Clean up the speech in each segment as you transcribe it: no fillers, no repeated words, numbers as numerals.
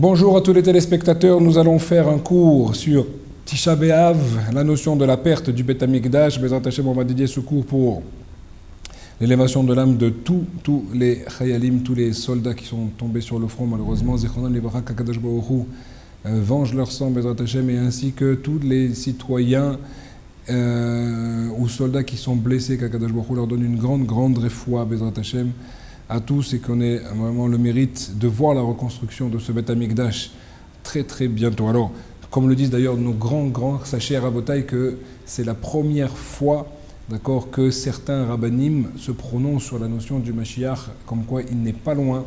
Bonjour à tous les téléspectateurs, nous allons faire un cours sur Tisha B'Av, la notion de la perte du Beth Amikdash. Bezrat Hashem, on va dédier ce cours pour l'élévation de l'âme de tous les chayalim, tous les soldats qui sont tombés sur le front malheureusement. Zichronam Libracha, qu'Akadosh Baruch Hu venge leur sang, Bezrat Hashem, et ainsi que tous les citoyens ou soldats qui sont blessés, qu'Akadosh Baruch Hu leur donne une grande réfoua, Bezrat Hashem, à tous, et qu'on ait vraiment le mérite de voir la reconstruction de ce Beth Amikdash très bientôt. Alors, comme le disent d'ailleurs nos grands sachets Rabotai, que c'est la première fois, d'accord, que certains rabbanim se prononcent sur la notion du Mashiach, comme quoi il n'est pas loin,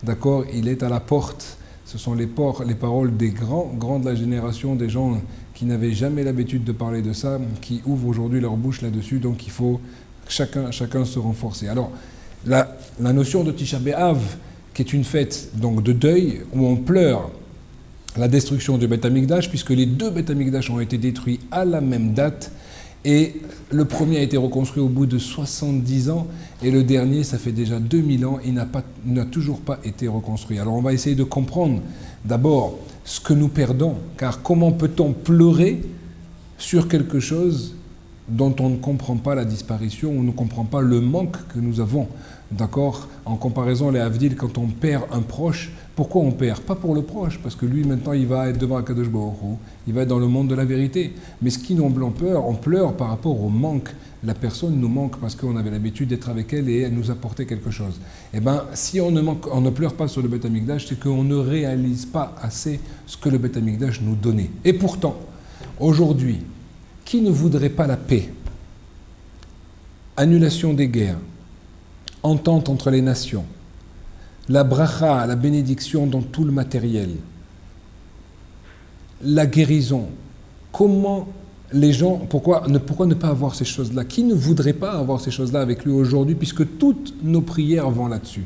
d'accord, il est à la porte. Ce sont les paroles des grands de la génération, des gens qui n'avaient jamais l'habitude de parler de ça, qui ouvrent aujourd'hui leur bouche là-dessus, donc il faut chacun se renforcer. Alors, la notion de Tisha B'Av, qui est une fête donc de deuil, où on pleure la destruction du Beth Amikdash, puisque les deux Beth Amikdash ont été détruits à la même date, et le premier a été reconstruit au bout de 70 ans, et le dernier, ça fait déjà 2000 ans, il n'a toujours pas été reconstruit. Alors on va essayer de comprendre d'abord ce que nous perdons, car comment peut-on pleurer sur quelque chose dont on ne comprend pas la disparition, on ne comprend pas le manque que nous avons, d'accord? En comparaison, les Havdil, quand on perd un proche, pourquoi on perd? Pas pour le proche, parce que lui, maintenant, il va être devant Akadosh Baruch Hu, il va être dans le monde de la vérité. Mais ce qui nous on pleure par rapport au manque. La personne nous manque parce qu'on avait l'habitude d'être avec elle et elle nous apportait quelque chose. Eh bien, si on ne pleure pas sur le Beth Amikdash, c'est qu'on ne réalise pas assez ce que le Beth Amikdash nous donnait. Et pourtant, aujourd'hui, qui ne voudrait pas la paix? Annulation des guerres, entente entre les nations, la bracha, la bénédiction dans tout le matériel, la guérison. Comment les gens, pourquoi ne pas avoir ces choses-là? Qui ne voudrait pas avoir ces choses-là avec lui aujourd'hui, puisque toutes nos prières vont là-dessus?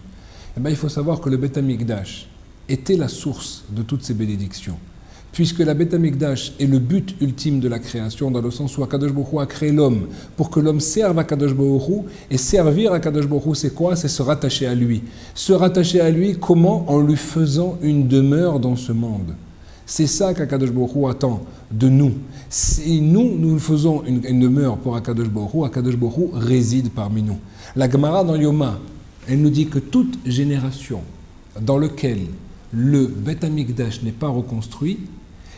Eh bien, il faut savoir que le Beth Amikdash était la source de toutes ces bénédictions. Puisque la Beth Amikdash est le but ultime de la création, dans le sens où Akadosh Baruch Hu a créé l'homme pour que l'homme serve à Akadosh Baruch Hu, et servir à Akadosh Baruch Hu, c'est quoi? C'est se rattacher à lui. Se rattacher à lui, comment? En lui faisant une demeure dans ce monde. C'est ça qu'Akadosh Baruch Hu attend de nous. Si nous faisons une demeure pour Akadosh Baruch Hu réside parmi nous. La Gemara dans Yoma, elle nous dit que toute génération dans laquelle le Beth Amikdash n'est pas reconstruit,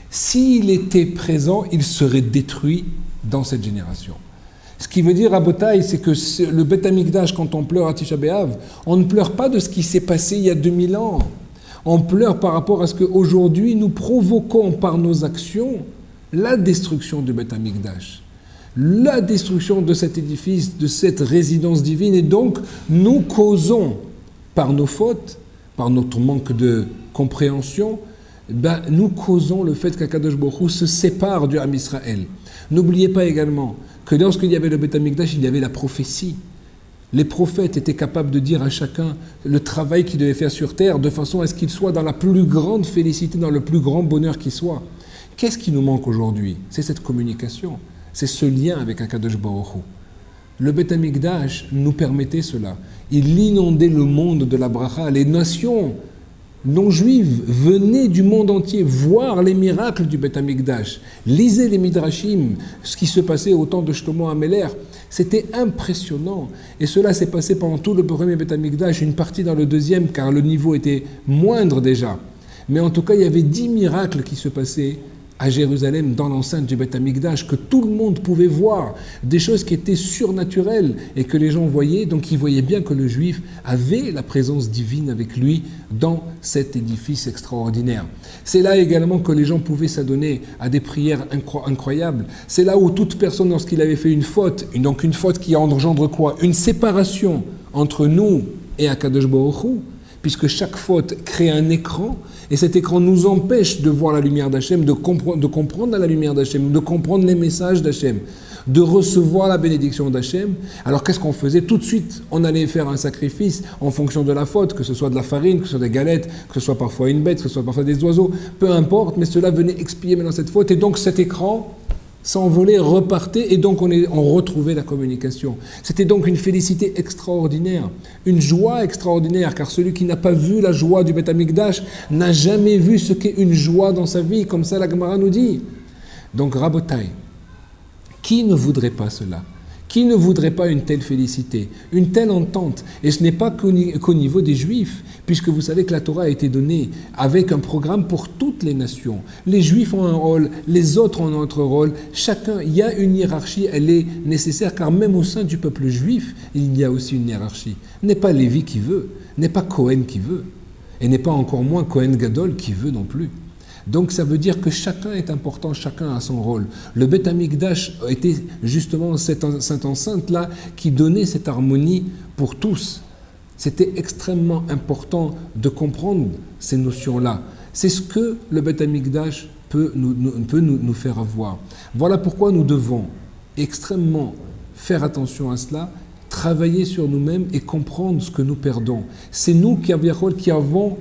s'il était présent, il serait détruit dans cette génération. Ce qui veut dire à Botaï, c'est que le Beth Amikdash, quand on pleure à Tisha B'Av, on ne pleure pas de ce qui s'est passé il y a 2000 ans. On pleure par rapport à ce qu'aujourd'hui nous provoquons par nos actions la destruction du Beth Amikdash, la destruction de cet édifice, de cette résidence divine, et donc nous causons par nos fautes, par notre manque de compréhension, nous causons le fait qu'Akadosh Baruch Hu se sépare du Ham Israël. N'oubliez pas également que lorsqu'il y avait le Beth Amikdash, il y avait la prophétie. Les prophètes étaient capables de dire à chacun le travail qu'il devait faire sur terre, de façon à ce qu'il soit dans la plus grande félicité, dans le plus grand bonheur qui soit. Qu'est-ce qui nous manque aujourd'hui? C'est cette communication, c'est ce lien avec Akadosh Baruch Hu. Le Beth Amikdash nous permettait cela. Il inondait le monde de la bracha. Les nations non-juives venaient du monde entier voir les miracles du Beth Amikdash. Lisez les Midrashim, ce qui se passait au temps de Shlomo HaMelech. C'était impressionnant. Et cela s'est passé pendant tout le premier Beth Amikdash, une partie dans le deuxième, car le niveau était moindre déjà. Mais en tout cas, il y avait 10 miracles qui se passaient à Jérusalem, dans l'enceinte du Beth Amikdash, que tout le monde pouvait voir, des choses qui étaient surnaturelles et que les gens voyaient, donc ils voyaient bien que le juif avait la présence divine avec lui dans cet édifice extraordinaire. C'est là également que les gens pouvaient s'adonner à des prières incroyables. C'est là où toute personne, lorsqu'il avait fait une faute, donc une faute qui engendre quoi? Une séparation entre nous et Akadosh Baruch Hu, puisque chaque faute crée un écran, et cet écran nous empêche de voir la lumière d'Hachem, de comprendre la lumière d'Hachem, de comprendre les messages d'Hachem, de recevoir la bénédiction d'Hachem. Alors qu'est-ce qu'on faisait? Tout de suite, on allait faire un sacrifice en fonction de la faute, que ce soit de la farine, que ce soit des galettes, que ce soit parfois une bête, que ce soit parfois des oiseaux, peu importe, mais cela venait expier maintenant cette faute, et donc cet écran s'envolaient, repartaient, et donc on retrouvait la communication. C'était donc une félicité extraordinaire, une joie extraordinaire, car celui qui n'a pas vu la joie du Beth Amikdash n'a jamais vu ce qu'est une joie dans sa vie, comme ça la Gemara nous dit. Donc Rabotai, qui ne voudrait pas cela ? Qui ne voudrait pas une telle félicité, une telle entente? Et ce n'est pas qu'au niveau des Juifs, puisque vous savez que la Torah a été donnée avec un programme pour toutes les nations. Les Juifs ont un rôle, les autres ont un autre rôle. Chacun, il y a une hiérarchie, elle est nécessaire, car même au sein du peuple juif, il y a aussi une hiérarchie. N'est pas Lévi qui veut, n'est pas Cohen qui veut, et n'est pas encore moins Cohen Gadol qui veut non plus. Donc ça veut dire que chacun est important, chacun a son rôle. Le Beth Amikdash était justement cette enceinte-là qui donnait cette harmonie pour tous. C'était extrêmement important de comprendre ces notions-là. C'est ce que le Beth Amikdash peut nous faire avoir. Voilà pourquoi nous devons extrêmement faire attention à cela, travailler sur nous-mêmes et comprendre ce que nous perdons. C'est nous qui avons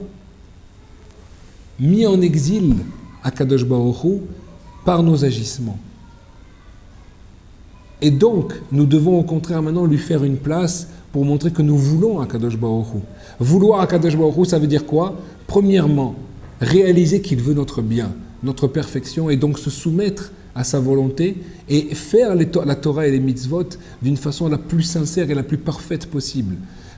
mis en exil Akadosh Baruch Hu par nos agissements. Et donc, nous devons au contraire maintenant lui faire une place pour montrer que nous voulons Akadosh Baruch Hu. Vouloir Akadosh Baruch Hu, ça veut dire quoi? Premièrement, réaliser qu'il veut notre bien, notre perfection, et donc se soumettre à sa volonté et faire la Torah et les mitzvot d'une façon la plus sincère et la plus parfaite possible.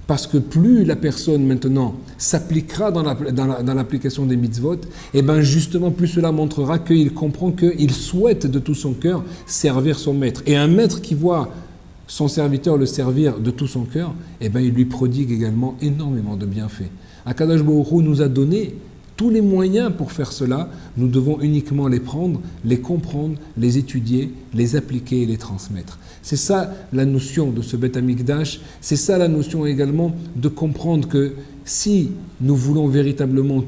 Parce que plus la personne maintenant s'appliquera dans l'application des mitzvot, et bien justement plus cela montrera qu'il comprend qu'il souhaite de tout son cœur servir son maître. Et un maître qui voit son serviteur le servir de tout son cœur, et bien il lui prodigue également énormément de bienfaits. Akadosh Baruch Hu nous a donné tous les moyens pour faire cela, nous devons uniquement les prendre, les comprendre, les étudier, les appliquer et les transmettre. C'est ça la notion de ce Beth Amikdash, c'est ça la notion également de comprendre que si nous voulons véritablement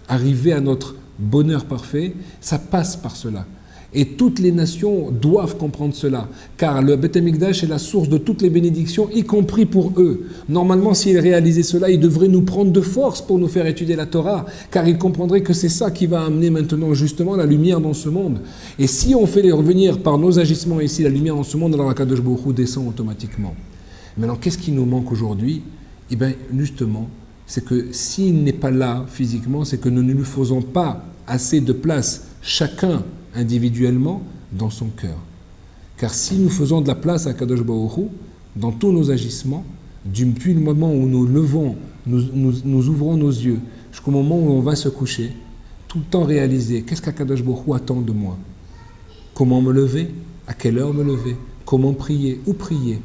arriver à notre bonheur parfait, ça passe par cela. Et toutes les nations doivent comprendre cela, car le Beth Amikdash est la source de toutes les bénédictions, y compris pour eux. Normalement, s'ils réalisaient cela, ils devraient nous prendre de force pour nous faire étudier la Torah, car ils comprendraient que c'est ça qui va amener maintenant justement la lumière dans ce monde. Et si on fait revenir par nos agissements ici la lumière dans ce monde, alors Akadosh Baruch Hu descend automatiquement. Maintenant, qu'est-ce qui nous manque aujourd'hui? Eh bien, justement, c'est que s'il n'est pas là physiquement, c'est que nous ne lui faisons pas assez de place, chacun individuellement, dans son cœur. Car si nous faisons de la place à Kadosh Baruch Hu, dans tous nos agissements, depuis le moment où nous levons, nous ouvrons nos yeux, jusqu'au moment où on va se coucher, tout le temps réaliser, qu'est-ce qu'Akadosh Baruch Hu attend de moi? Comment me lever? À quelle heure me lever? Comment prier? Où prier?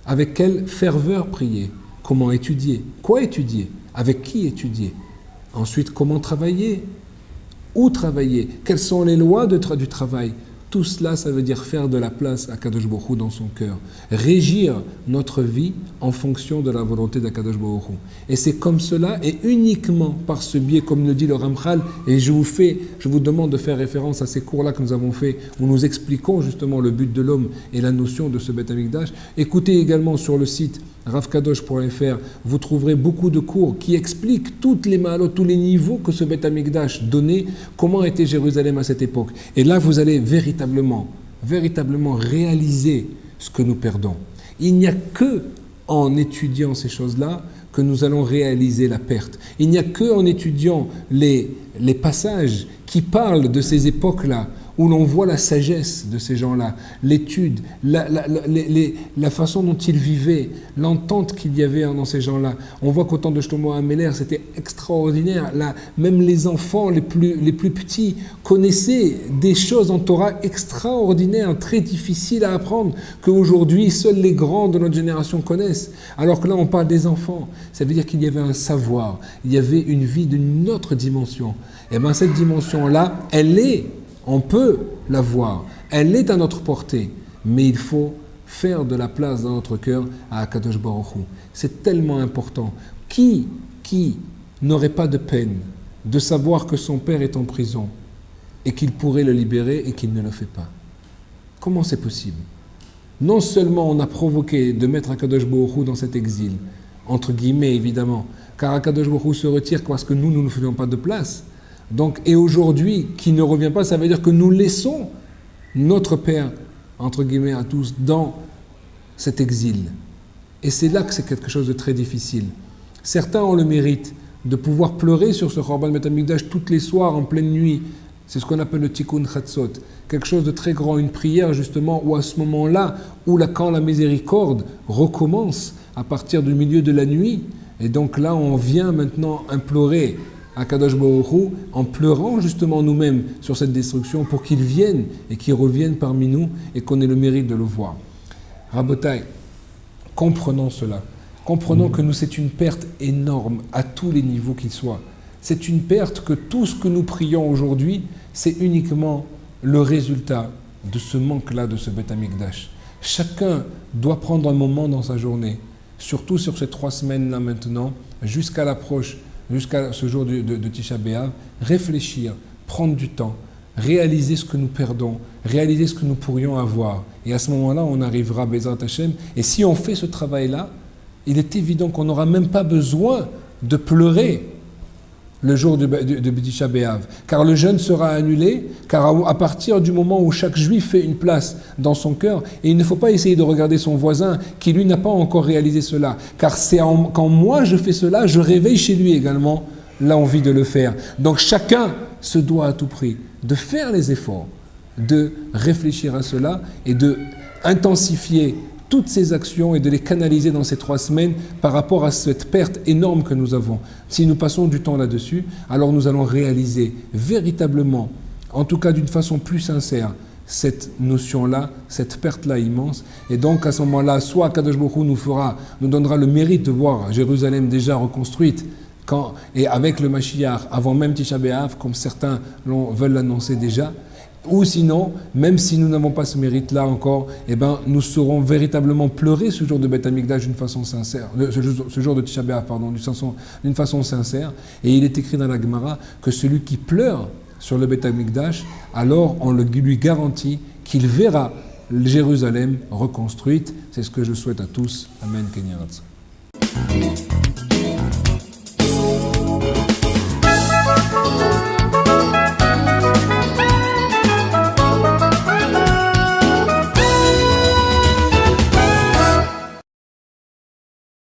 Avec quelle ferveur prier? Comment étudier? Quoi étudier? Avec qui étudier? Ensuite, comment travailler? Où travailler? Quelles sont les lois du travail? Tout cela, ça veut dire faire de la place à Kadosh Baruch Hu dans son cœur. Régir notre vie en fonction de la volonté d'Akadosh Baruch Hu. Et c'est comme cela, et uniquement par ce biais, comme le dit le Ramchal, et je vous demande de faire référence à ces cours-là que nous avons fait, où nous expliquons justement le but de l'homme et la notion de ce Beth Amikdash. Écoutez également sur le site ravkadosh.fr, vous trouverez beaucoup de cours qui expliquent toutes les malot, tous les niveaux que ce Beth Amikdash donnait, comment était Jérusalem à cette époque. Et là, vous allez véritablement réaliser ce que nous perdons. Il n'y a que en étudiant ces choses-là que nous allons réaliser la perte. Il n'y a que en étudiant les passages qui parlent de ces époques-là, où l'on voit la sagesse de ces gens-là, l'étude, la façon dont ils vivaient, l'entente qu'il y avait dans ces gens-là. On voit qu'au temps de Shlomo HaMelech, c'était extraordinaire. Là, même les enfants les plus petits connaissaient des choses en Torah extraordinaires, très difficiles à apprendre, qu'aujourd'hui, seuls les grands de notre génération connaissent. Alors que là, on parle des enfants. Ça veut dire qu'il y avait un savoir, il y avait une vie d'une autre dimension. Et bien cette dimension-là, on peut la voir, elle est à notre portée, mais il faut faire de la place dans notre cœur à Akadosh Baruch Hu. C'est tellement important. Qui n'aurait pas de peine de savoir que son père est en prison et qu'il pourrait le libérer et qu'il ne le fait pas? Comment c'est possible? Non seulement on a provoqué de mettre Akadosh Baruch Hu dans cet exil, entre guillemets évidemment, car Akadosh Baruch Hu se retire parce que nous ne faisons pas de place. Donc, et aujourd'hui, qui ne revient pas, ça veut dire que nous laissons notre Père, entre guillemets à tous, dans cet exil. Et c'est là que c'est quelque chose de très difficile. Certains ont le mérite de pouvoir pleurer sur ce Khorban Bet HaMikdash toutes les soirs en pleine nuit. C'est ce qu'on appelle le Tikkun Chatzot. Quelque chose de très grand, une prière justement où à ce moment-là, quand la miséricorde recommence à partir du milieu de la nuit, et donc là on vient maintenant implorer à Kadosh Baruch Hu, en pleurant justement nous-mêmes sur cette destruction pour qu'il vienne et qu'il revienne parmi nous et qu'on ait le mérite de le voir. Rabotai, comprenons cela. Comprenons que c'est une perte énorme à tous les niveaux qu'ils soient. C'est une perte que tout ce que nous prions aujourd'hui, c'est uniquement le résultat de ce manque-là, de ce Beth Amikdash. Chacun doit prendre un moment dans sa journée, surtout sur ces 3 semaines-là maintenant, jusqu'à l'approche, jusqu'à ce jour de Tisha B'Av, réfléchir, prendre du temps, réaliser ce que nous perdons, réaliser ce que nous pourrions avoir. Et à ce moment-là, on arrivera à Bezrat Hashem. Et si on fait ce travail-là, il est évident qu'on n'aura même pas besoin de pleurer le jour de Tisha B'Av, car le jeûne sera annulé, car à partir du moment où chaque juif fait une place dans son cœur, et il ne faut pas essayer de regarder son voisin qui lui n'a pas encore réalisé cela, car c'est quand moi je fais cela, je réveille chez lui également l'envie de le faire. Donc chacun se doit à tout prix de faire les efforts, de réfléchir à cela et de intensifier toutes ces actions et de les canaliser dans ces 3 semaines par rapport à cette perte énorme que nous avons. Si nous passons du temps là-dessus, alors nous allons réaliser véritablement, en tout cas d'une façon plus sincère, cette notion-là, cette perte-là immense. Et donc à ce moment-là, soit Kadosh Baruch Hu nous donnera le mérite de voir Jérusalem déjà reconstruite, et avec le Mashiach, avant même Tisha B'Av, comme certains veulent l'annoncer déjà, ou sinon, même si nous n'avons pas ce mérite-là encore, nous saurons véritablement pleurer ce jour de Beth Amikdash d'une façon sincère, ce jour de Tisha B'Av, d'une façon sincère. Et il est écrit dans la Gemara que celui qui pleure sur le Beth Amikdash, alors on lui garantit qu'il verra Jérusalem reconstruite. C'est ce que je souhaite à tous. Amen. Kenyaratz.